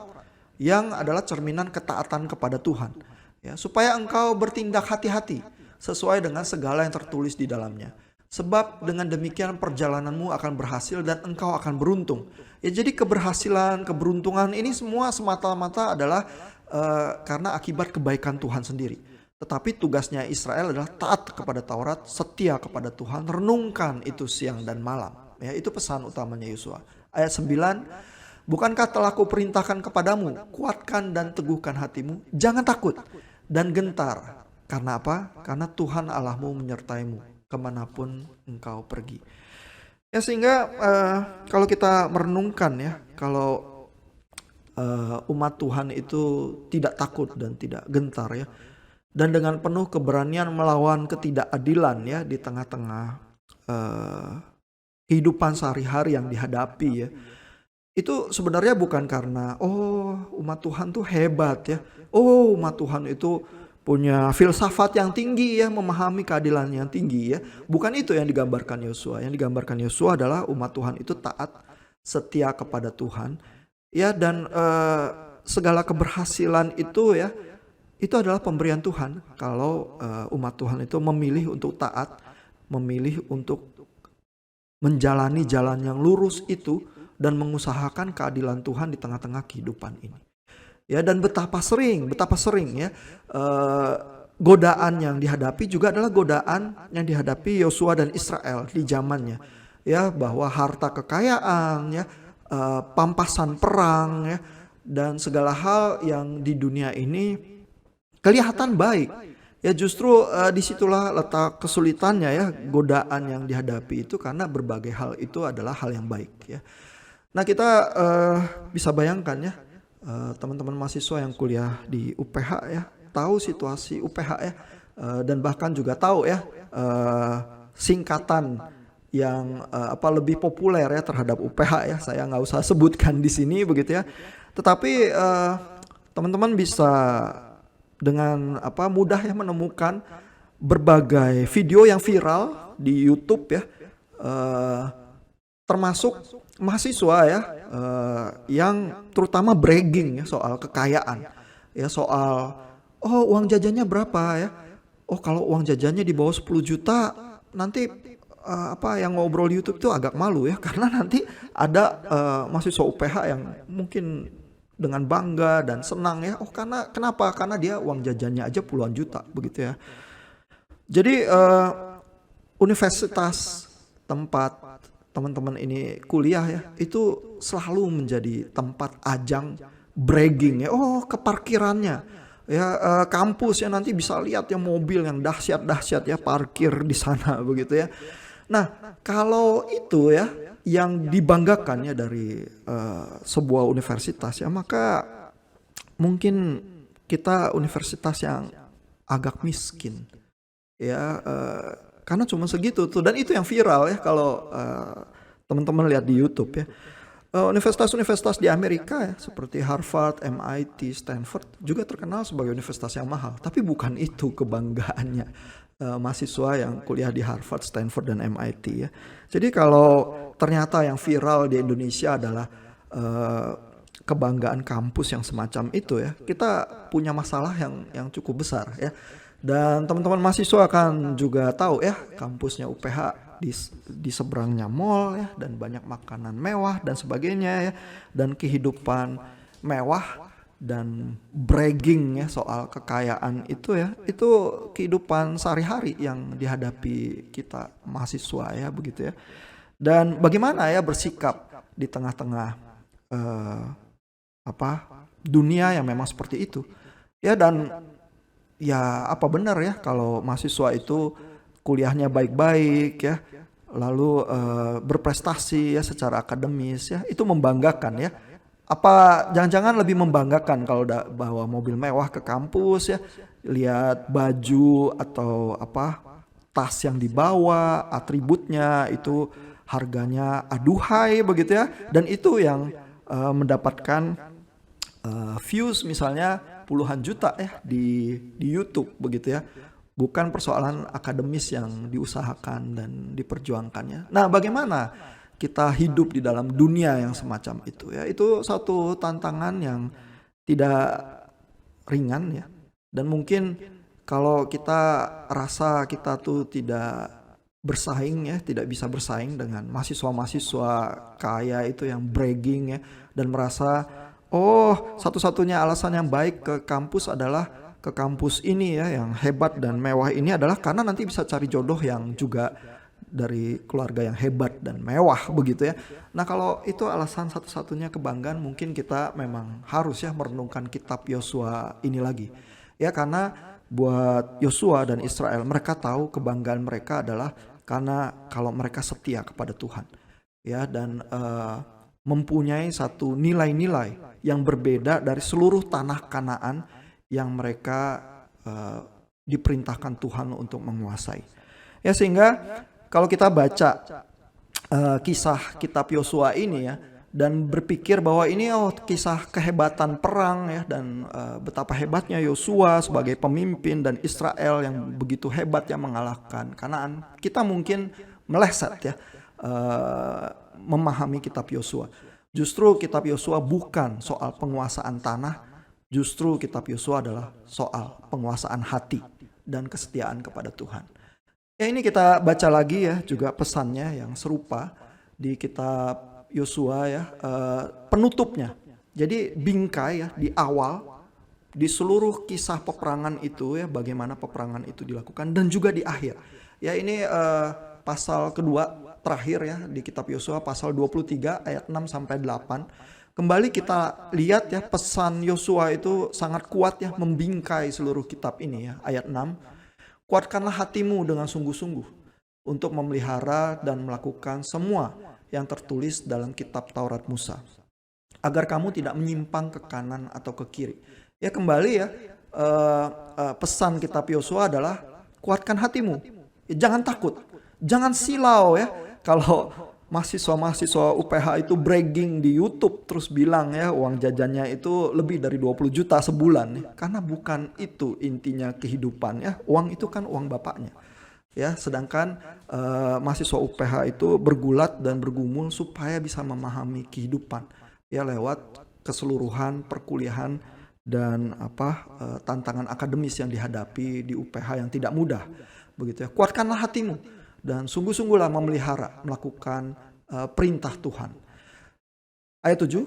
yang adalah cerminan ketaatan kepada Tuhan. Ya supaya engkau bertindak hati-hati sesuai dengan segala yang tertulis di dalamnya. Sebab dengan demikian perjalananmu akan berhasil dan engkau akan beruntung. Ya jadi keberhasilan, keberuntungan ini semua semata-mata adalah karena akibat kebaikan Tuhan sendiri. Tetapi tugasnya Israel adalah taat kepada Taurat, setia kepada Tuhan, renungkan itu siang dan malam. Ya itu pesan utamanya Yosua. Ayat 9. Bukankah telah kuperintahkan kepadamu, kuatkan dan teguhkan hatimu, jangan takut dan gentar. Karena apa? Karena Tuhan Allahmu menyertaimu kemanapun engkau pergi. Ya sehingga kalau kita merenungkan ya, kalau umat Tuhan itu tidak takut dan tidak gentar ya, dan dengan penuh keberanian melawan ketidakadilan ya di tengah-tengah eh, kehidupan sehari-hari yang dihadapi ya. Itu sebenarnya bukan karena umat Tuhan tuh hebat ya. Umat Tuhan itu punya filsafat yang tinggi ya, memahami keadilan yang tinggi ya. Bukan itu yang digambarkan Yosua. Yang digambarkan Yosua adalah umat Tuhan itu taat, setia kepada Tuhan ya, dan segala keberhasilan itu ya, itu adalah pemberian Tuhan. Kalau umat Tuhan itu memilih untuk taat, memilih untuk menjalani jalan yang lurus itu dan mengusahakan keadilan Tuhan di tengah-tengah kehidupan ini. Ya, dan betapa sering ya godaan yang dihadapi juga adalah godaan yang dihadapi Yosua dan Israel di zamannya. Ya, bahwa harta kekayaan ya, pampasan perang ya, dan segala hal yang di dunia ini kelihatan baik. Ya, justru disitulah letak kesulitannya ya, godaan yang dihadapi itu karena berbagai hal itu adalah hal yang baik ya. Nah, kita bisa bayangkan ya, teman-teman mahasiswa yang kuliah di UPH ya, tahu situasi UPH ya, dan bahkan juga tahu ya singkatan yang lebih populer ya terhadap UPH ya. Saya nggak usah sebutkan di sini begitu ya. Tetapi teman-teman bisa dengan mudah ya menemukan berbagai video yang viral di YouTube ya, termasuk mahasiswa ya, yang terutama bragging ya soal kekayaan ya, soal uang jajannya berapa ya, kalau uang jajannya di bawah 10 juta nanti yang ngobrol di YouTube itu agak malu ya, karena nanti ada mahasiswa UPH yang mungkin dengan bangga dan senang ya, kenapa? Karena dia uang jajannya aja puluhan juta begitu ya. Jadi universitas tempat teman-teman ini kuliah ya, itu selalu menjadi tempat ajang bragging ya. Ke parkirannya ya, kampus ya, nanti bisa lihat ya mobil yang dahsyat ya parkir di sana begitu ya. Nah, kalau itu ya yang dibanggakan ya dari sebuah universitas ya, maka mungkin kita universitas yang agak miskin ya, karena cuma segitu tuh, dan itu yang viral ya kalau teman-teman lihat di YouTube ya. Universitas-universitas di Amerika ya, seperti Harvard, MIT, Stanford juga terkenal sebagai universitas yang mahal, tapi bukan itu kebanggaannya mahasiswa yang kuliah di Harvard, Stanford, dan MIT ya. Jadi kalau ternyata yang viral di Indonesia adalah kebanggaan kampus yang semacam itu ya, kita punya masalah yang cukup besar ya. Dan teman-teman mahasiswa akan juga tahu ya, kampusnya UPH di seberangnya mall ya, dan banyak makanan mewah dan sebagainya ya, dan kehidupan mewah dan bragging ya soal kekayaan itu ya, itu kehidupan sehari-hari yang dihadapi kita mahasiswa ya begitu ya. Dan bagaimana ya bersikap di tengah-tengah dunia yang memang seperti itu ya. Dan ya, apa benar ya kalau mahasiswa itu kuliahnya baik-baik ya, lalu berprestasi ya secara akademis ya, itu membanggakan ya. Apa jangan-jangan lebih membanggakan kalau bawa mobil mewah ke kampus ya, lihat baju atau tas yang dibawa, atributnya itu harganya aduhai begitu ya, dan itu yang mendapatkan views misalnya puluhan juta ya di YouTube begitu ya. Bukan persoalan akademis yang diusahakan dan diperjuangkannya. Nah, bagaimana kita hidup di dalam dunia yang semacam itu ya? Itu satu tantangan yang tidak ringan ya. Dan mungkin kalau kita rasa kita tuh tidak bersaing ya, tidak bisa bersaing dengan mahasiswa-mahasiswa kaya itu yang bragging ya, dan merasa satu-satunya alasan yang baik ke kampus adalah ke kampus ini ya yang hebat dan mewah ini adalah karena nanti bisa cari jodoh yang juga dari keluarga yang hebat dan mewah begitu ya. Nah, kalau itu alasan satu-satunya kebanggaan, mungkin kita memang harus ya merenungkan kitab Yosua ini lagi. Ya, karena buat Yosua dan Israel, mereka tahu kebanggaan mereka adalah karena kalau mereka setia kepada Tuhan. Ya, dan mempunyai satu nilai-nilai yang berbeda dari seluruh tanah Kanaan yang mereka diperintahkan Tuhan untuk menguasai. Ya, sehingga kalau kita baca kisah kitab Yosua ini ya, dan berpikir bahwa ini kisah kehebatan perang ya, dan betapa hebatnya Yosua sebagai pemimpin dan Israel yang begitu hebat yang mengalahkan Kanaan, kita mungkin meleset ya memahami kitab Yosua. Justru kitab Yosua bukan soal penguasaan tanah, justru kitab Yosua adalah soal penguasaan hati dan kesetiaan kepada Tuhan. Ya, ini kita baca lagi ya juga pesannya yang serupa di kitab Yosua ya, penutupnya. Jadi bingkai ya di awal, di seluruh kisah peperangan itu ya, bagaimana peperangan itu dilakukan, dan juga di akhir. Ya, ini pasal kedua terakhir ya di kitab Yosua, pasal 23 ayat 6 sampai 8. Kembali kita lihat ya, pesan Yosua itu sangat kuat ya, membingkai seluruh kitab ini ya. Ayat 6, kuatkanlah hatimu dengan sungguh-sungguh untuk memelihara dan melakukan semua yang tertulis dalam kitab Taurat Musa, agar kamu tidak menyimpang ke kanan atau ke kiri. Ya, kembali ya, pesan kitab Yosua adalah kuatkan hatimu. Ya, jangan takut, jangan silau ya. Kalau mahasiswa-mahasiswa UPH itu bragging di YouTube terus bilang ya uang jajannya itu lebih dari 20 juta sebulan ya. Karena bukan itu intinya kehidupan ya. Uang itu kan uang bapaknya. Ya, sedangkan mahasiswa UPH itu bergulat dan bergumul supaya bisa memahami kehidupan ya lewat keseluruhan perkuliahan dan tantangan akademis yang dihadapi di UPH yang tidak mudah, begitu ya. Kuatkanlah hatimu dan sungguh-sungguhlah memelihara, melakukan perintah Tuhan. Ayat 7,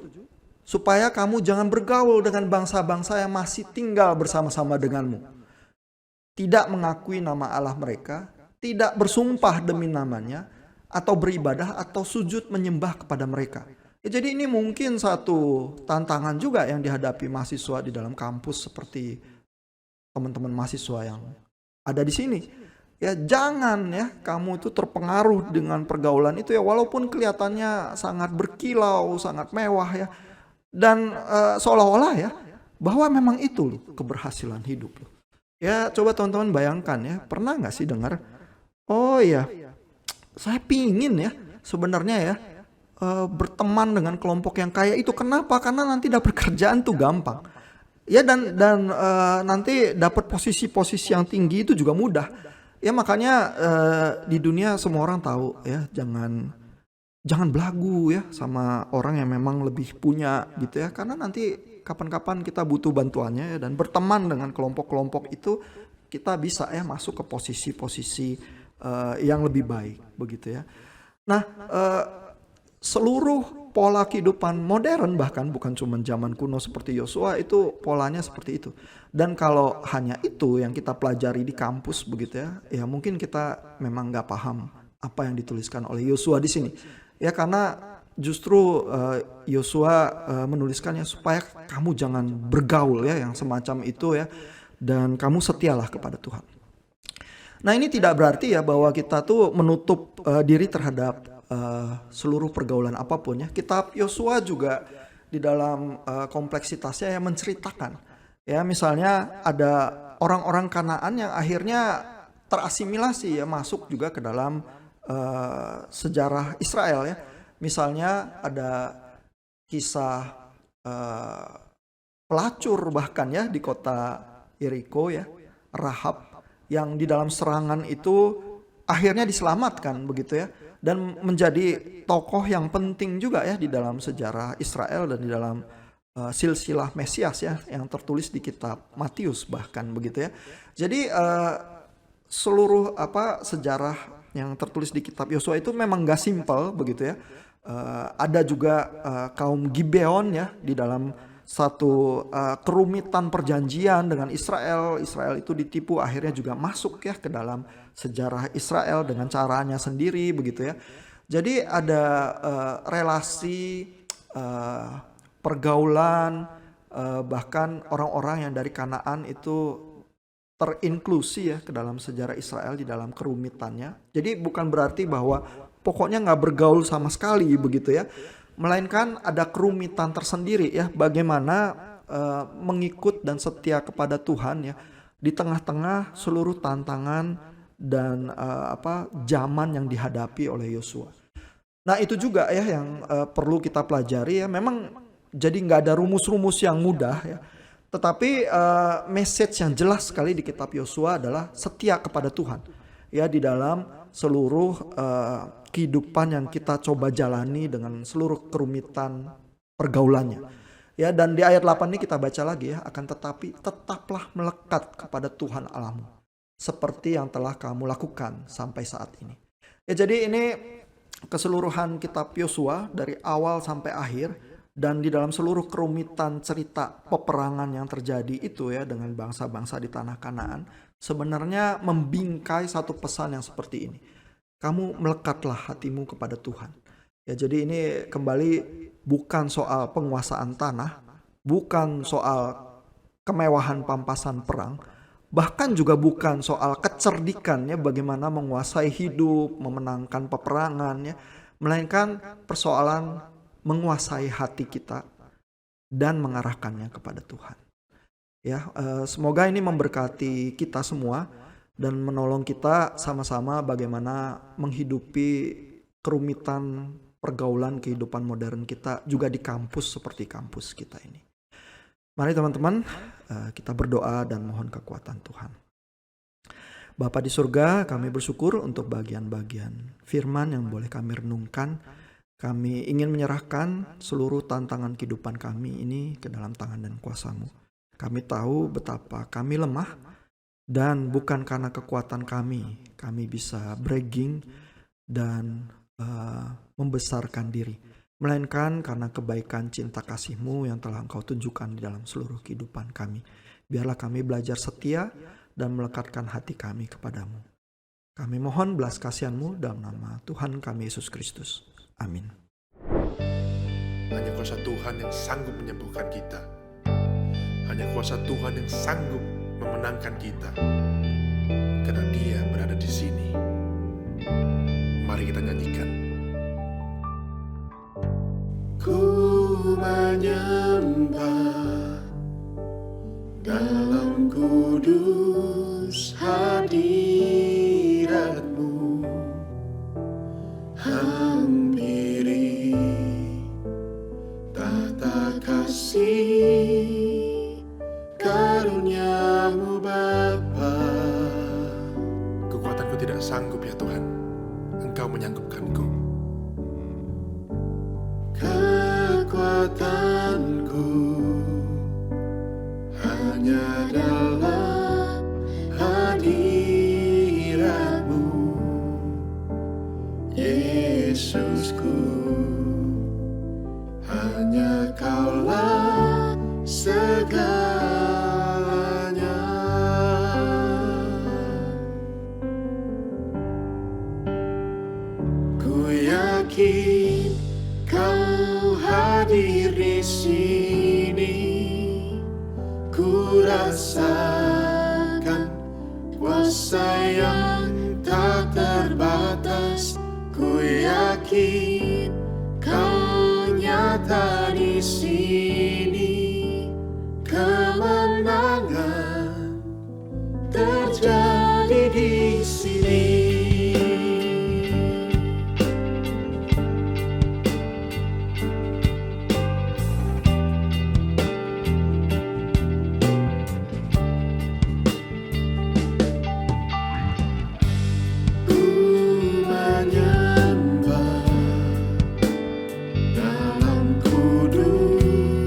supaya kamu jangan bergaul dengan bangsa-bangsa yang masih tinggal bersama-sama denganmu, tidak mengakui nama Allah mereka, tidak bersumpah demi namanya, atau beribadah atau sujud menyembah kepada mereka. Ya, jadi ini mungkin satu tantangan juga yang dihadapi mahasiswa di dalam kampus seperti teman-teman mahasiswa yang ada di sini. Ya, jangan ya kamu itu terpengaruh dengan pergaulan itu ya, walaupun kelihatannya sangat berkilau, sangat mewah ya, dan seolah-olah ya bahwa memang itu loh keberhasilan hidup loh. Ya, coba teman-teman bayangkan ya, pernah nggak sih dengar, oh ya, saya pingin ya sebenarnya ya berteman dengan kelompok yang kaya itu. Kenapa? Karena nanti dapat kerjaan tuh gampang. Ya, dan nanti dapat posisi-posisi yang tinggi itu juga mudah. Ya, makanya di dunia semua orang tahu ya, jangan belagu ya sama orang yang memang lebih punya gitu ya. Karena nanti kapan-kapan kita butuh bantuannya ya, dan berteman dengan kelompok-kelompok itu kita bisa ya masuk ke posisi-posisi yang lebih baik begitu ya. Nah, seluruh pola kehidupan modern, bahkan bukan cuma zaman kuno seperti Yosua, itu polanya seperti itu. Dan kalau hanya itu yang kita pelajari di kampus begitu ya, ya mungkin kita memang nggak paham apa yang dituliskan oleh Yosua di sini. Ya, karena justru Yosua menuliskannya supaya kamu jangan bergaul ya yang semacam itu ya, dan kamu setialah kepada Tuhan. Nah, ini tidak berarti ya bahwa kita tuh menutup diri terhadap seluruh pergaulan apapun ya. Kitab Yosua juga di dalam kompleksitasnya yang menceritakan ya, misalnya ada orang-orang Kanaan yang akhirnya terasimilasi ya, masuk juga ke dalam sejarah Israel ya. Misalnya ada kisah pelacur bahkan ya di kota Yeriko ya, Rahab, yang di dalam serangan itu akhirnya diselamatkan begitu ya, dan menjadi tokoh yang penting juga ya di dalam sejarah Israel dan di dalam silsilah Mesias ya yang tertulis di kitab Matius bahkan begitu ya. Jadi seluruh sejarah yang tertulis di kitab Yosua itu memang gak simpel begitu ya. Ada juga kaum Gibeon ya di dalam satu kerumitan perjanjian dengan Israel. Israel itu ditipu, akhirnya juga masuk ya ke dalam sejarah Israel dengan caranya sendiri begitu ya. Jadi ada relasi pergaulan, bahkan orang-orang yang dari Kanaan itu terinklusi ya ke dalam sejarah Israel di dalam kerumitannya. Jadi bukan berarti bahwa pokoknya nggak bergaul sama sekali begitu ya, melainkan ada kerumitan tersendiri ya, bagaimana mengikut dan setia kepada Tuhan ya, di tengah-tengah seluruh tantangan dan zaman yang dihadapi oleh Yosua. Nah itu juga ya yang perlu kita pelajari ya. Memang jadi nggak ada rumus-rumus yang mudah ya. Tetapi message yang jelas sekali di kitab Yosua adalah setia kepada Tuhan. Ya di dalam seluruh kehidupan yang kita coba jalani dengan seluruh kerumitan pergaulannya. Ya dan di ayat 8 ini kita baca lagi ya, akan tetapi tetaplah melekat kepada Tuhan Allahmu seperti yang telah kamu lakukan sampai saat ini. Ya jadi ini keseluruhan kitab Yosua dari awal sampai akhir, dan di dalam seluruh kerumitan cerita peperangan yang terjadi itu ya dengan bangsa-bangsa di tanah Kanaan sebenarnya membingkai satu pesan yang seperti ini. Kamu melekatlah hatimu kepada Tuhan. Ya jadi ini kembali bukan soal penguasaan tanah, bukan soal kemewahan pampasan perang, bahkan juga bukan soal kecerdikannya bagaimana menguasai hidup, memenangkan peperangan ya, melainkan persoalan menguasai hati kita dan mengarahkannya kepada Tuhan. Ya, semoga ini memberkati kita semua dan menolong kita sama-sama bagaimana menghidupi kerumitan pergaulan kehidupan modern kita juga di kampus seperti kampus kita ini. Mari teman-teman, kita berdoa dan mohon kekuatan Tuhan. Bapa di surga, kami bersyukur untuk bagian-bagian firman yang boleh kami renungkan. Kami ingin menyerahkan seluruh tantangan kehidupan kami ini ke dalam tangan dan kuasa-Mu. Kami tahu betapa kami lemah dan bukan karena kekuatan kami bisa bragging dan membesarkan diri, melainkan karena kebaikan cinta kasih-Mu yang telah Engkau tunjukkan di dalam seluruh kehidupan kami. Biarlah kami belajar setia dan melekatkan hati kami kepadamu. Kami mohon belas kasihan-Mu dalam nama Tuhan kami Yesus Kristus. Amin. Hanya kuasa Tuhan yang sanggup menyembuhkan kita. Hanya kuasa Tuhan yang sanggup memenangkan kita. Karena Dia berada di sini. Mari kita nyanyikan. Ku menyembah dalam kudus hadirat-Mu, hampiri tahta kasih karunia-Mu Bapa. Kekuatanku tidak sanggup ya Tuhan. Engkau menyanggupkanku. Kekuatanku hanya dalam hadirat-Mu, Yesusku. Hanya Kaulah segalanya. Ku yakin Kau hadir di sini. Ku rasakan kuasa yang tak terbatas. Ku yakin Kau nyata di sini. Kemenangan terjadi di sini. Dalam kudus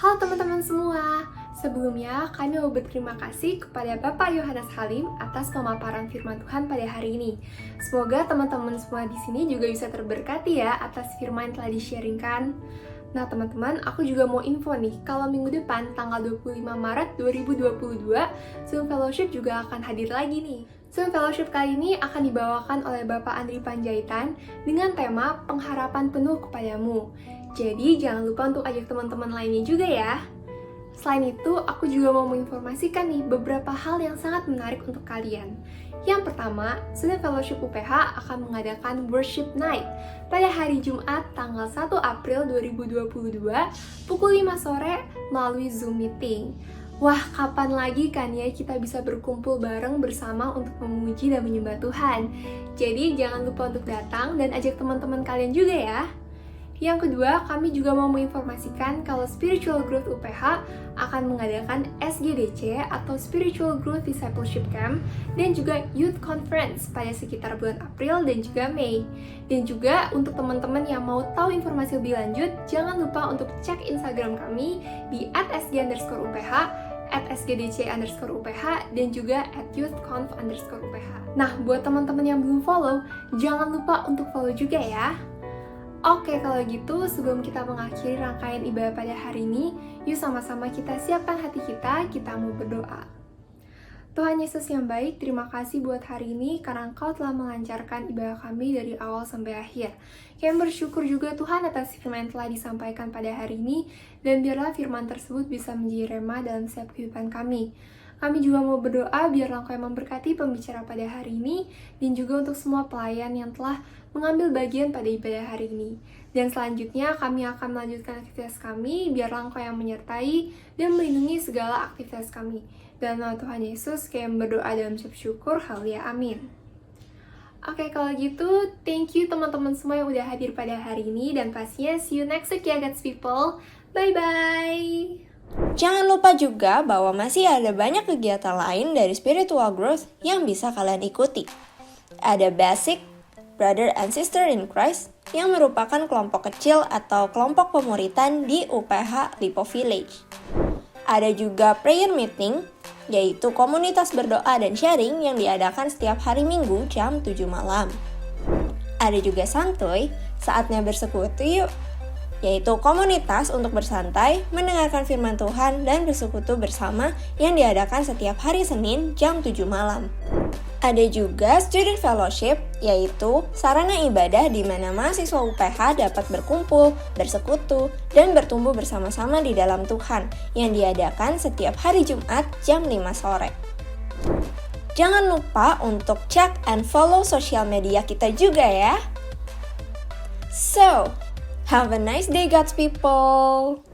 Halo teman-teman semua, sebelumnya kami mau berterima kasih kepada Bapak Yohanes Halim atas pemaparan firman Tuhan pada hari ini. Semoga teman-teman semua di sini juga bisa terberkati ya atas firman yang telah di-sharingkan. Nah teman-teman, aku juga mau info nih, kalau minggu depan tanggal 25 Maret 2022, Zoom Fellowship juga akan hadir lagi nih. Zoom Fellowship kali ini akan dibawakan oleh Bapak Andri Panjaitan dengan tema pengharapan penuh kepadamu. Jadi jangan lupa untuk ajak teman-teman lainnya juga ya. Selain itu, aku juga mau menginformasikan nih beberapa hal yang sangat menarik untuk kalian. Yang pertama, Student Fellowship UPH akan mengadakan Worship Night pada hari Jumat tanggal 1 April 2022 pukul 5 sore melalui Zoom Meeting. Wah, kapan lagi kan ya kita bisa berkumpul bareng bersama untuk memuji dan menyembah Tuhan. Jadi jangan lupa untuk datang dan ajak teman-teman kalian juga ya. Yang kedua, kami juga mau menginformasikan kalau Spiritual Growth UPH akan mengadakan SGDC atau Spiritual Growth Discipleship Camp dan juga Youth Conference pada sekitar bulan April dan juga Mei. Dan juga untuk teman-teman yang mau tahu informasi lebih lanjut, jangan lupa untuk cek Instagram kami di @sg_uph, @sgdc_uph, dan juga @youthconf_uph. Nah, buat teman-teman yang belum follow, jangan lupa untuk follow juga ya. Oke, kalau gitu sebelum kita mengakhiri rangkaian ibadah pada hari ini, yuk sama-sama kita siapkan hati kita mau berdoa. Tuhan Yesus yang baik, terima kasih buat hari ini karena Engkau telah melancarkan ibadah kami dari awal sampai akhir. Kami bersyukur juga Tuhan atas firman yang telah disampaikan pada hari ini, dan biarlah firman tersebut bisa menjadi rema dalam setiap kehidupan kami. Kami juga mau berdoa biarlah Engkau yang memberkati pembicara pada hari ini, dan juga untuk semua pelayan yang telah mengambil bagian pada ibadah hari ini. Dan selanjutnya kami akan melanjutkan aktivitas kami, biarlah Engkau yang menyertai dan melindungi segala aktivitas kami. Dalam nama Tuhan Yesus, kami berdoa dalam ucap syukur, haleluya, amin. Oke, kalau gitu, thank you teman-teman semua yang udah hadir pada hari ini, dan pastinya see you next week ya God's people. Bye-bye! Jangan lupa juga bahwa masih ada banyak kegiatan lain dari Spiritual Growth yang bisa kalian ikuti. Ada Basic, Brother and Sister in Christ, yang merupakan kelompok kecil atau kelompok pemuritan di UPH Lipo Village. Ada juga Prayer Meeting, yaitu komunitas berdoa dan sharing yang diadakan setiap hari Minggu jam 7 malam. Ada juga Santuy, saatnya bersekutu yuk, yaitu komunitas untuk bersantai, mendengarkan firman Tuhan, dan bersekutu bersama yang diadakan setiap hari Senin jam 7 malam. Ada juga Student Fellowship, yaitu sarana ibadah di mana mahasiswa UPH dapat berkumpul, bersekutu, dan bertumbuh bersama-sama di dalam Tuhan, yang diadakan setiap hari Jumat jam 5 sore. Jangan lupa untuk cek and follow sosial media kita juga ya. So, have a nice day God's people!